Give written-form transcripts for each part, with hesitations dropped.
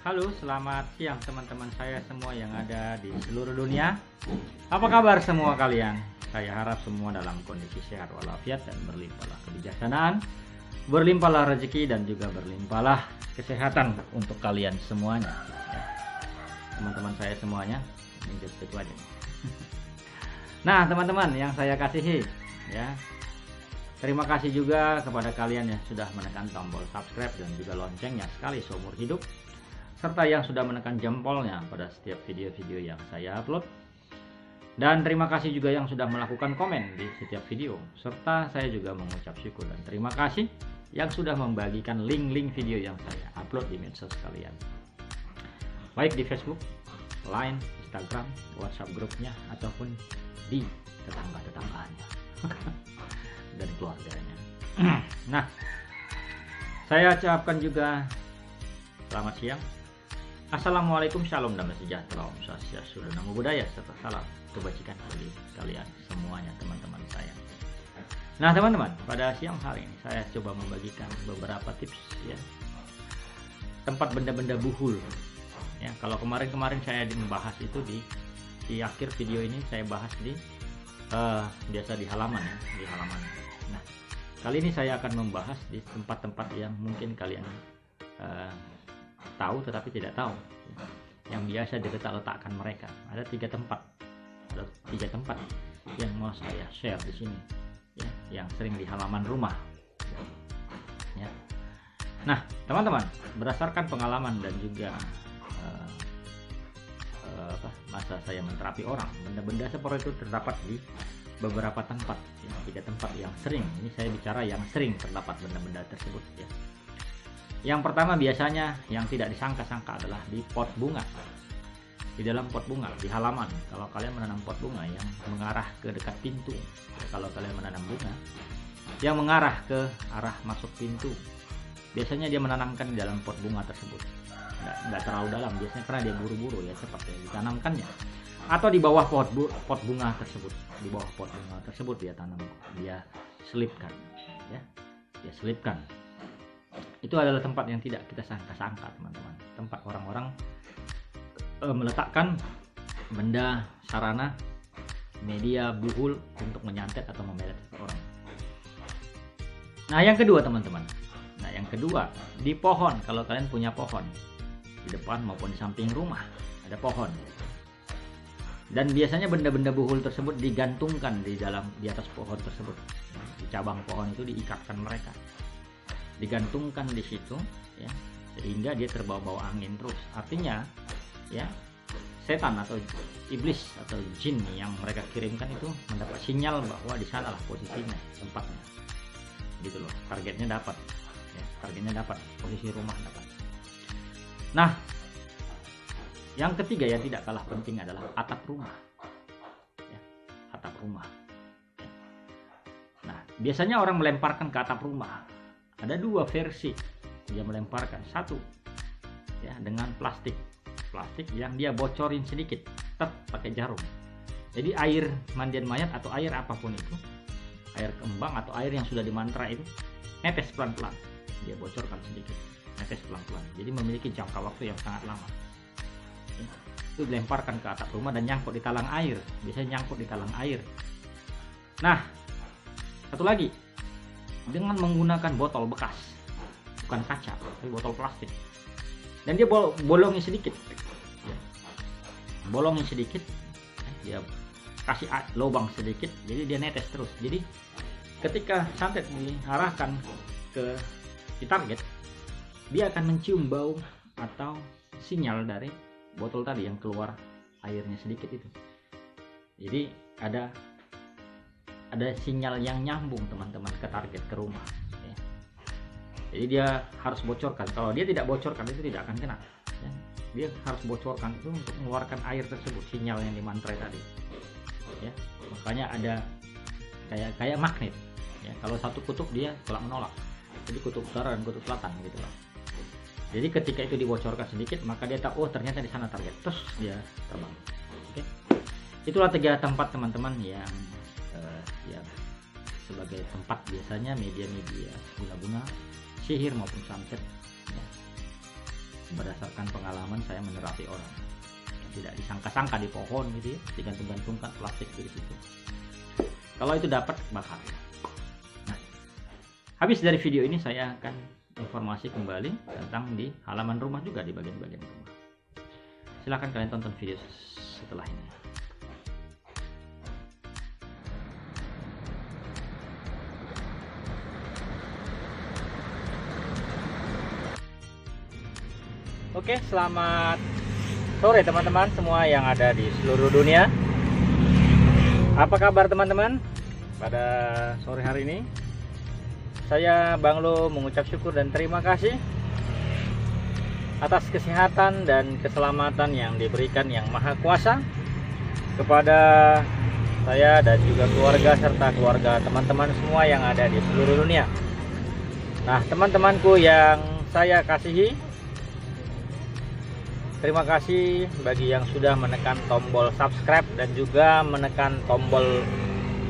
Halo, selamat siang teman-teman saya semua yang ada di seluruh dunia. Apa kabar semua kalian? Saya harap semua dalam kondisi sehat walafiat dan berlimpahlah kebijaksanaan, berlimpahlah rezeki dan juga berlimpahlah kesehatan untuk kalian semuanya. Ya, teman-teman saya semuanya, ini gitu aja. Nah, teman-teman yang saya kasihi, ya. Terima kasih juga kepada kalian yang sudah menekan tombol subscribe dan juga loncengnya sekali seumur hidup, serta yang sudah menekan jempolnya pada setiap video-video yang saya upload. Dan terima kasih juga yang sudah melakukan komen di setiap video, serta saya juga mengucap syukur dan terima kasih yang sudah membagikan link-link video yang saya upload di medsos kalian, baik di Facebook, Line, Instagram, WhatsApp grupnya, ataupun di tetangga-tetangganya dan keluarganya. Nah, saya ucapkan juga selamat siang. Assalamualaikum, shalom, damai sejahtera, om swastiastu, namo buddhaya, serta salam kebajikan bagi kalian semuanya, teman-teman saya. Nah, teman-teman, pada siang hari ini saya coba membagikan beberapa tips, ya, tempat benda-benda buhul. Ya, kalau kemarin saya membahas itu di akhir video ini saya bahas di biasa di halaman, ya, di halaman. Nah, kali ini saya akan membahas di tempat-tempat yang mungkin kalian tahu tetapi tidak tahu, yang biasa diletakkan mereka. Ada tiga tempat yang mau saya share di sini, ya, yang sering di halaman rumah, ya. Nah, teman-teman, berdasarkan pengalaman dan juga masa saya menterapi orang, benda-benda seperti itu terdapat di beberapa tempat, ya, tiga tempat yang sering. Ini saya bicara yang sering terdapat benda-benda tersebut, ya. Yang pertama biasanya yang tidak disangka-sangka adalah di pot bunga. Di dalam pot bunga, di halaman. Kalau kalian menanam pot bunga yang mengarah ke dekat pintu, ya, kalau kalian menanam bunga yang mengarah ke arah masuk pintu, biasanya dia menanamkan di dalam pot bunga tersebut. Nggak terlalu dalam biasanya karena dia buru-buru, ya, cepat ya ditanamkannya. Atau di bawah pot bunga tersebut. Di bawah pot bunga tersebut dia tanam, dia selipkan, ya. Dia selipkan. Itu adalah tempat yang tidak kita sangka-sangka, teman-teman. Tempat orang-orang meletakkan benda sarana media buhul untuk menyantet atau memelet orang. Nah, yang kedua, teman-teman. Nah, yang kedua, di pohon. Kalau kalian punya pohon di depan maupun di samping rumah, ada pohon. Dan biasanya benda-benda buhul tersebut digantungkan di atas pohon tersebut. Di cabang pohon itu diikatkan mereka. Digantungkan di situ, ya, sehingga dia terbawa-bawa angin terus. Artinya, ya, setan atau iblis atau jin yang mereka kirimkan itu mendapat sinyal bahwa di sanalah posisinya, tempatnya, gitu loh. Targetnya dapat, ya, posisi rumah dapat. Nah, yang ketiga yang tidak kalah penting adalah atap rumah, ya, atap rumah, ya. Nah, biasanya orang melemparkan ke atap rumah. Ada dua versi dia melemparkan. Satu, ya, dengan plastik yang dia bocorin sedikit, pakai jarum. Jadi air mandian mayat atau air apapun itu, air kembang atau air yang sudah dimantra itu, netes pelan-pelan, dia bocorkan sedikit, netes pelan-pelan. Jadi memiliki jangka waktu yang sangat lama. Itu dilemparkan ke atap rumah dan nyangkut di talang air. Biasanya nyangkut di talang air. Nah, satu lagi, dengan menggunakan botol bekas, bukan kaca, tapi botol plastik, dan dia bolongin sedikit, ya. Bolongin sedikit, dia kasih lubang sedikit, jadi dia netes terus. Jadi ketika santet diarahkan ke target, dia akan mencium bau atau sinyal dari botol tadi yang keluar airnya sedikit itu. Jadi ada sinyal yang nyambung, teman-teman, ke target, ke rumah, ya. Jadi dia harus bocorkan. Kalau dia tidak bocorkan itu tidak akan kena, ya. Dia harus bocorkan itu untuk mengeluarkan air tersebut, sinyal yang dimantrai tadi, ya. Makanya ada kayak magnet, ya. Kalau satu kutub dia tolak menolak, jadi kutub utara dan kutub selatan, gitu loh. Jadi ketika itu dibocorkan sedikit, maka dia tahu, oh ternyata di sana target, terus dia terbang. Oke, itulah tiga tempat, teman-teman, yang sebagai tempat biasanya media-media guna-guna sihir maupun santet, ya. berdasarkan pengalaman saya menerapi orang. Tidak disangka-sangka di pohon gitu ya, digantung-gantungkan plastik di situ. Kalau itu dapat bahaya. Nah, habis dari video ini saya akan informasi kembali tentang di halaman rumah juga, di bagian-bagian rumah. Silahkan kalian tonton video setelah ini. Oke, selamat sore teman-teman semua yang ada di seluruh dunia. Apa kabar teman-teman? Pada sore hari ini saya Bang Lo mengucap syukur dan terima kasih atas kesehatan dan keselamatan yang diberikan Yang Maha Kuasa kepada saya dan juga keluarga serta keluarga teman-teman semua yang ada di seluruh dunia. Nah, teman-temanku yang saya kasihi, terima kasih bagi yang sudah menekan tombol subscribe dan juga menekan tombol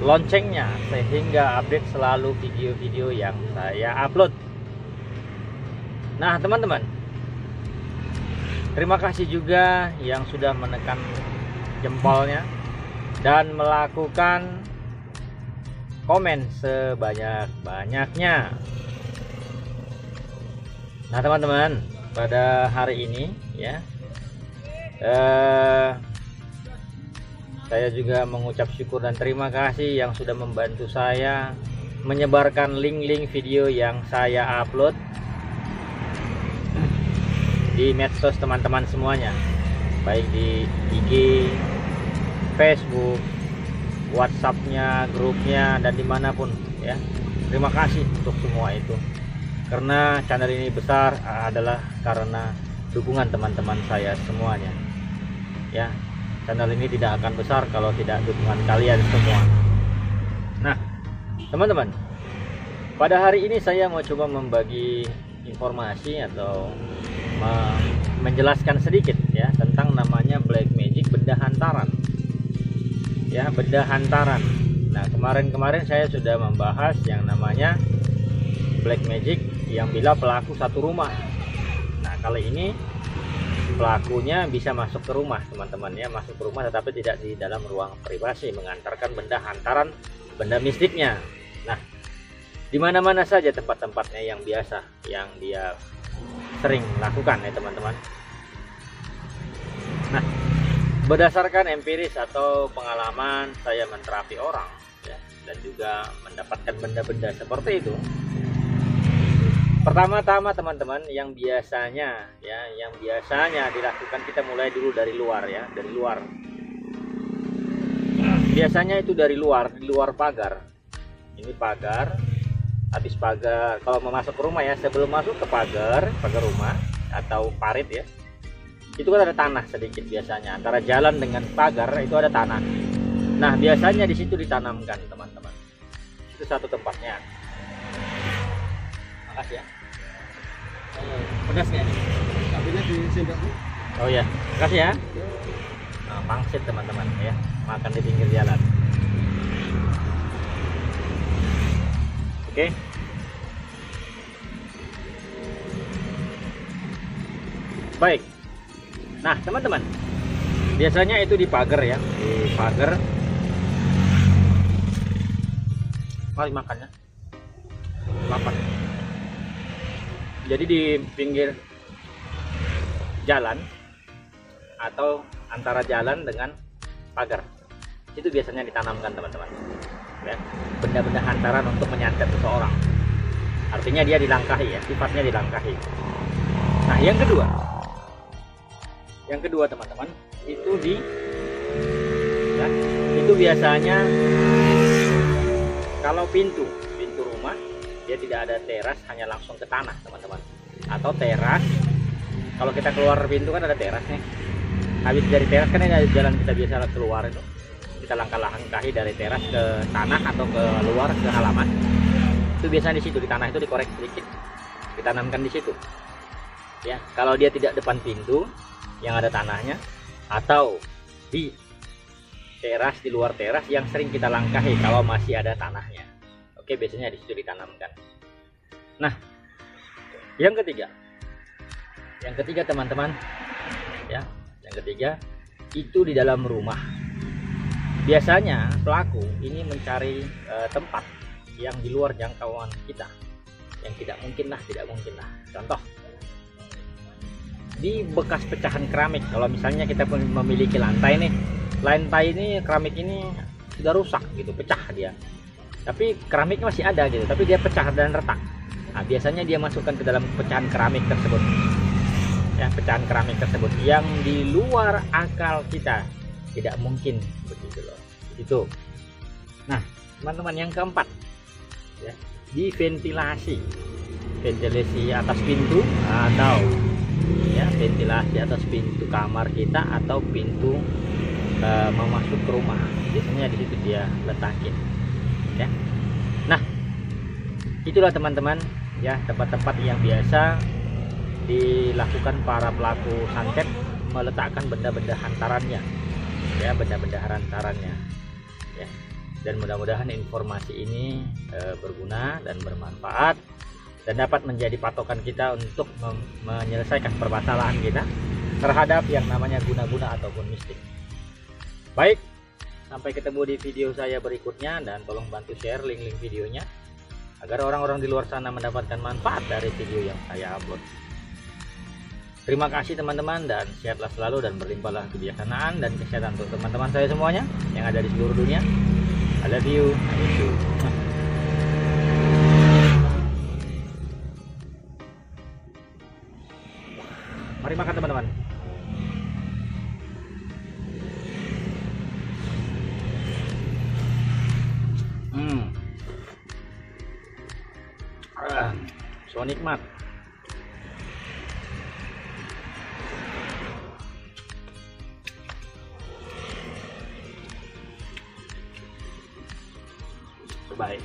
loncengnya sehingga update selalu video-video yang saya upload. Nah teman-teman, terima kasih juga yang sudah menekan jempolnya dan melakukan komen sebanyak-banyaknya. Nah teman-teman, pada hari ini ya, saya juga mengucap syukur dan terima kasih yang sudah membantu saya menyebarkan link-link video yang saya upload di medsos teman-teman semuanya, baik di IG, Facebook, WhatsApp-nya, grupnya, dan dimanapun ya. Terima kasih untuk semua itu, karena channel ini besar adalah karena dukungan teman-teman saya semuanya ya. Channel ini tidak akan besar kalau tidak dukungan kalian semua. Nah teman-teman, pada hari ini saya mau coba membagi informasi atau menjelaskan sedikit ya tentang namanya black magic, benda hantaran ya, benda hantaran. Nah kemarin saya sudah membahas yang namanya black magic yang bila pelaku satu rumah. Nah kali ini pelakunya bisa masuk ke rumah teman-teman ya, masuk ke rumah tetapi tidak di dalam ruang privasi, mengantarkan benda hantaran, benda mistiknya. Nah di mana-mana saja tempat-tempatnya yang biasa yang dia sering lakukan ya teman-teman. Nah berdasarkan empiris atau pengalaman saya menterapi orang ya, dan juga mendapatkan benda-benda seperti itu. Pertama-tama teman-teman, yang biasanya dilakukan, kita mulai dulu dari luar ya, dari luar. Biasanya itu dari luar, di luar pagar. Ini pagar, habis pagar, kalau mau masuk ke rumah ya, sebelum masuk ke pagar rumah atau parit ya, itu kan ada tanah sedikit biasanya, antara jalan dengan pagar itu ada tanah. Nah biasanya di situ ditanamkan teman-teman. Itu satu tempatnya. Makasih ya. Pedasnya nih. Tapi di sendok. Oh ya, makasih ya. Nah, pangsit teman-teman ya, makan di pinggir jalan. Oke. Baik. Nah teman-teman, biasanya itu di pagar ya, di pagar. Mari makannya. Lapar. Jadi di pinggir jalan atau antara jalan dengan pagar itu biasanya ditanamkan teman-teman ya, benda-benda hantaran untuk menyantet seseorang. Artinya dia dilangkahi ya, sifatnya dilangkahi. Nah yang kedua teman-teman, itu itu biasanya kalau pintu rumah dia tidak ada teras, hanya langsung ke tanah teman-teman, atau teras. Kalau kita keluar pintu kan ada teras nih, habis dari teras kan ini ada jalan kita biasa keluar, itu kita langkah-langkahi dari teras ke tanah atau ke luar ke halaman. Itu biasanya di situ, di tanah itu dikorek sedikit, ditanamkan di situ ya. Kalau dia tidak depan pintu yang ada tanahnya, atau di teras, di luar teras yang sering kita langkahi kalau masih ada tanahnya, oke, biasanya di situ ditanamkan. Nah yang ketiga, Yang ketiga teman-teman, ya, yang ketiga itu di dalam rumah. Biasanya pelaku ini mencari tempat yang di luar jangkauan kita, yang tidak mungkin lah. Contoh, di bekas pecahan keramik. Kalau misalnya kita memiliki lantai ini keramik ini sudah rusak gitu, pecah dia. Tapi keramiknya masih ada gitu, tapi dia pecah dan retak. Nah, biasanya dia masukkan ke dalam pecahan keramik tersebut. Ya, pecahan keramik tersebut yang di luar akal kita. Tidak mungkin begitu loh. Itu. Nah, teman-teman, yang keempat, ya, di ventilasi atas pintu, atau ya ventilasi atas pintu kamar kita atau pintu mau masuk ke rumah. Biasanya di situ dia letakin, ya. Nah, itulah teman-teman, ya, tempat-tempat yang biasa dilakukan para pelaku santet, meletakkan benda-benda hantarannya, ya, benda-benda hantarannya, ya. Dan mudah-mudahan informasi ini berguna dan bermanfaat dan dapat menjadi patokan kita untuk menyelesaikan permasalahan kita terhadap yang namanya guna-guna ataupun mistik. Baik, sampai ketemu di video saya berikutnya, dan tolong bantu share link-link videonya agar orang-orang di luar sana mendapatkan manfaat dari video yang saya upload. Terima kasih teman-teman, dan sehatlah selalu dan berlimpahlah kebijaksanaan dan kesehatan untuk teman-teman saya semuanya yang ada di seluruh dunia. I love you. I miss you. Mari makan teman-teman. So nikmat. Bye.